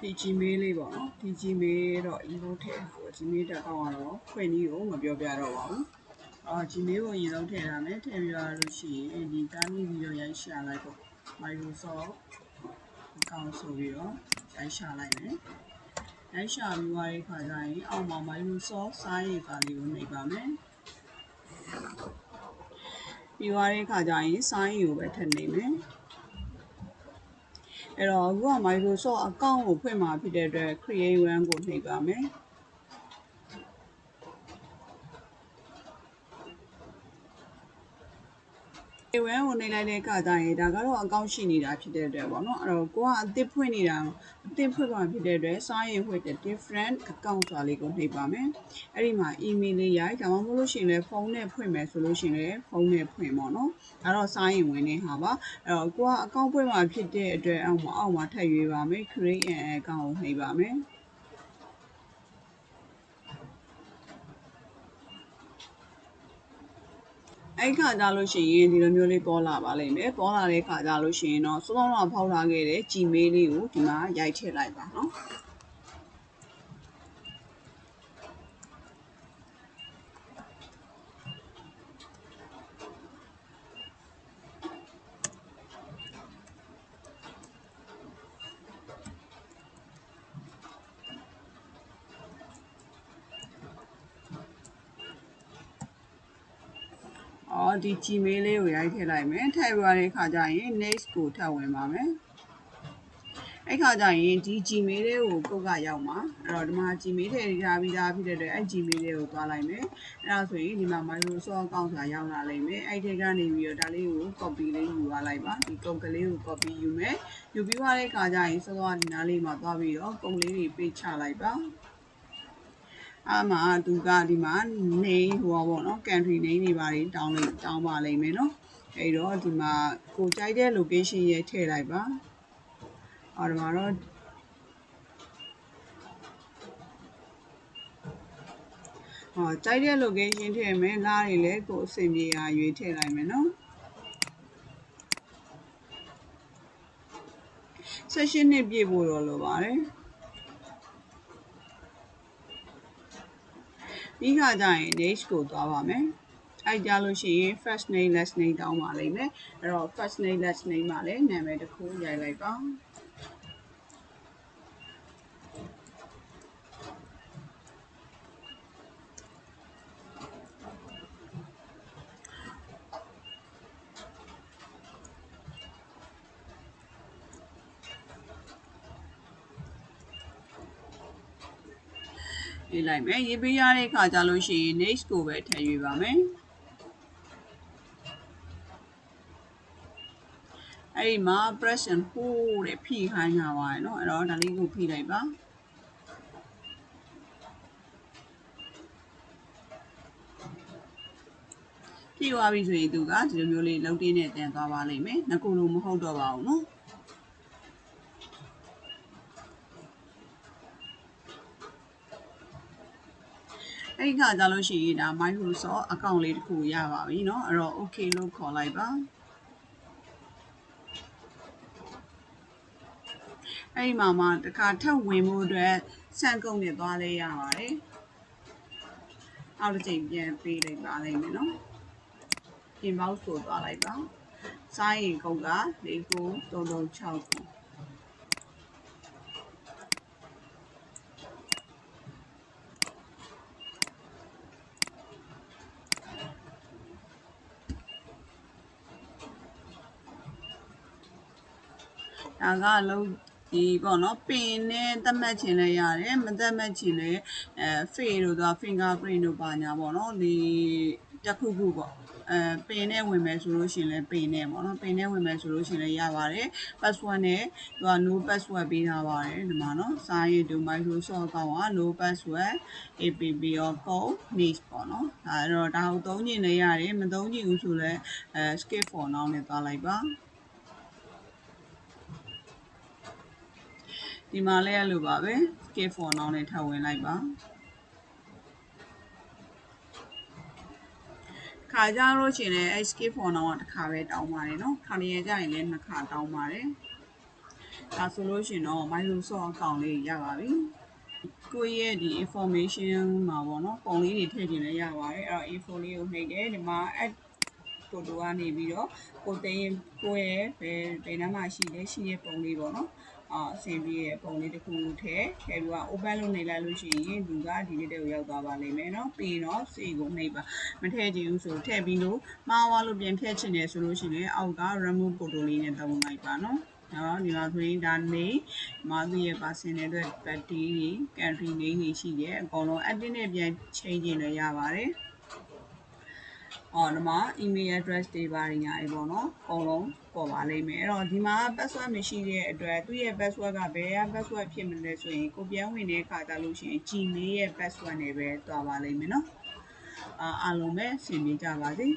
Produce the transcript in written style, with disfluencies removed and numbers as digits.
ဒီ Gmail လေးပေါ့နော်ဒီ Gmail တော့ inbox ထည့်ဟို Gmail တက်တော့ဖွင့်နည်းကိုမပြောပြတော့ပါဘူးGmail ကိုရင်လုံးထည့်ရမယ်ထည့်ပြီးတော့လို့ရှိရင်ဒီတားမိပြီးတော့ရိုက်ရှာလိုက်ဖို့ Microsoft account ဆိုပြီးတော့ရိုက်ရှာလိုက်မယ်ရိုက်ရှာပြီးသွားတဲ့အခါကျရင်အောက်မှာ Microsoft စာရေးစာလေးကိုနှိပ်ပါမယ်ပြီးသွားတဲ့အခါကျရင်စာရေးကိုပဲထည့်နှိပ်မယ်အဲ့တော့အခုက Microsoft account ကိုဖွင့်မှာဖြစ်တဲ့အတွက် create one ကိုနှိပ်ပါမယ်create one ကိုနှိပ်လိုက်တဲ့အခါကျရင်ဒါကတော့ account ရှိနေတာဖြစ်တဲ့အတွက်ပေါ့နော်အဲ့တော့ကိုကအသစ်ဖွင့်နေတာအသစ်ဖွင့်မှာဖြစ်တဲ့အတွက်စာရေးဖွင့်တဲ့ different account ဆိုတာလေးကိုနှိပ်ပါမယ်အဲ့ဒီမှာ email လေးရိုက်ဒါမှမဟုတ်လို့ရှိရင်လည်းဖုန်းနဲ့ဖွင့်မယ်ဆိုလို့ရှိရင်လည်းဖုန်းနဲ့ဖွင့်ပေါ့နော်ဒါတော့စာရေးဝင်နေဟာပါအဲ့တော့ကိုက account ဖွင့်မှာဖြစ်တဲ့အတွက်အောက်မှာထပ်ရွေးပါမယ် create an account ကိုနှိပ်ပါမယ်အဲ့ခါကြလို့ရှိရင်ဒီလိုမျိုးလေးပေါ်လာပါလိမ့်မယ်ပေါ်လာတဲ့ခါကြလို့ရှိရင်တော့စောစောကဖောက်ထားခဲ့တဲ့ Gmail လေးကိုဒီမှာရိုက်ထည့်လိုက်ပါနော်ဒီ Gmail လေးကိုရိုက်ထည့်လိုက်မယ်ထည့်ပြီးတဲ့အခါကျရင် next ကိုထပ်ဝင်ပါမယ်အဲ့ခါကျရင်ဒီ Gmail လေးကိုကုတ်ကရောက်မှာအဲ့တော့ဒီမှာ Gmail ထည့်ထားပြီးသားဖြစ်တဲ့အတွက်အဲ့ Gmail လေးကိုသွားလိုက်မယ်အဲ့ဒါဆိုရင်ဒီမှာ Microsoft account ဆိုတာရောက်လာလိမ့်မယ်အဲ့ဒီကနေပြီးတော့ဒါလေးကို copy လေးယူသွားလိုက်ပါဒီကုတ်ကလေးကို copy ယူမယ်ယူပြီးသွားတဲ့အခါကျရင်စောစောဒီနားလေးမှာသွားပြီးတော့ကုတ်လေးတွေပေးချလိုက်ပါအမှသူကဒီမှာ name ဟိုပေါ့နော် country name တွေပါတောင်းပါလိမ့်မယ်နော်အဲ့တော့ဒီမှာကိုကြိုက်တဲ့ location ရဲ့ထည့်လိုက်ပါအော်ဒီမှာတော့ကြိုက်တဲ့ location ထည့်မယ်လားတွေလည်းကိုအဆင်ပြေရာရွေးထည့်လိုက်မယ်နော် session နဲ့ပြည့်ဖို့တော့လိုပါတယ်ပြီးခါကျရင် next ကိုသွားပါမယ်အဲ့ကြလို့ရှိရင် first name last name တောင်းပါလိမ့်မယ်အဲ့တော့ first name last name မှာလည်းနာမည်တစ်ခုရိုက်လိုက်ပါရေးလိုက်မယ်ရေးပေးရတဲ့အခါကျလို့ရှိရင် next ကိုပဲထည့်ရွေးပါမယ်အဲ့ဒီမှာ press and hold တဲ့ဖိခိုင်းတာပါเนาะအဲ့တော့ဒါလေးကိုဖိလိုက်ပါဖိသွားပြီဆိုရင်သူကဒီလိုမျိုးလေးလုံးတင်းနဲ့တန်သွားပါလိမ့်မယ်ငကူလိုမဟုတ်တော့ပါဘူးเนาะအဲ့ဒီခါကြလို့ရှိရင်ဒါ Microsoft account လေးတစ်ခုရပါပြီเนาะအဲ့တော့ okay လို့ခေါ်လိုက်ပါအဲ့ဒီမှာတခါထပ်ဝင်ဖို့အတွက်စံကုန်နဲ့သွားလဲရပါတယ်အောက်တစ်ချိန်ပြန်ပေးလိုက်ပါလိမ့်မယ်เนาะပြင်ပေါက်ဆိုသွားလိုက်ပါစာရင်ကုတ်က49336ခုဒါကလုံးဒီပေါ့နော်ပင်နဲ့သတ်မှတ်ချင်လဲရတယ်မသတ်မှတ်ချင်လဲ face တို့သွား fingerprint တို့ပါညာပေါ့နော်ဒီတစ်ခုခုပေါ့ပင်နဲ့ဝင်မယ်ဆိုလို့ရှိရင်လည်းပင်နဲ့ပေါ့နော်ပင်နဲ့ဝင်မယ်ဆိုလို့ရှိရင်လည်းရပါတယ် password နဲ့သူက no password ပေးထားပါတယ်ဒီမှာနော်စာရေးတို့ Microsoft ကောင်က no password app or code needs ပေါ့နော်အဲ့တော့ဒါကိုသုံးချင်လည်းရတယ်မသုံးချင်ဘူးဆိုလည်းskip for now နဲ့သွားလိုက်ပါဒီမှာလည်းအဲ့လိုပါပဲ skip for now နဲ့ထပ်ဝင်လိုက်ပါခါကြလို့ရှိရင်လည်း skip for now ကတစ်ခါပဲတောင်းပါတယ်เนาะခါနေရကြရင်လည်းနှစ်ခါတောင်းပါတယ် ဒါဆိုလို့ရှိရင်တော့ Microsoft account လေးရပါပြီကိုယ့်ရဲ့ဒီ information မှာပေါ့နော်ပုံလေးတွေထည့်ခြင်းလည်းရပါတယ်အဲ့တော့ info လေးကိုနှိပ်တယ်ဒီမှာ add photo ကနေပြီးတော့ကိုသိရင်ကိုယ့်ရဲ့ဘယ်နှမ်းမှာရှိတဲ့ပုံလေးပေါ့နော်အဆင်ပြေတဲ့ပုံလေးတစ်ခုထည့်ပြီးတော့ open လုပ်နေလိုက်လို့ရှိရင်သူကဒီနေ့တည်းကိုရောက်သွားပါလိမ့်မယ်เนาะပြီးတော့ save ကိုနှိပ်ပါမထည့်ချင်ဘူးဆိုထည့်ပြီးလို့မှားသွားလို့ပြန်ဖြတ်ချင်တယ်ဆိုလို့ရှိရင်အောက်က remove photo လေးနဲ့သုံးလိုက်ပါเนาะဒီမှာဆိုရင်ဒါနေမာသူရဲ့ personal အတွက် birthday တွေ country name တွေရှိတယ်အကုန်လုံး edit နဲ့ပြန် change ခြင်းလည်းရပါတယ်ဒီမှာ email address တွေပါညာတွေပေါ့နော်အကုန်လုံးပေါ်ပါလိမ့်မယ်အဲ့တော့ဒီမှာ password မရှိတဲ့အတွက်သူ့ရဲ့ password ကဘယ်က password ဖြစ်မလဲဆိုရင်ကိုပြန်ဝင်တဲ့အခါကြလို့ရှိရင် Gmail ရဲ့ password နဲ့ပဲတွားပါလိမ့်မယ်နော်အားလုံးပဲဆင်ပြေကြပါစေ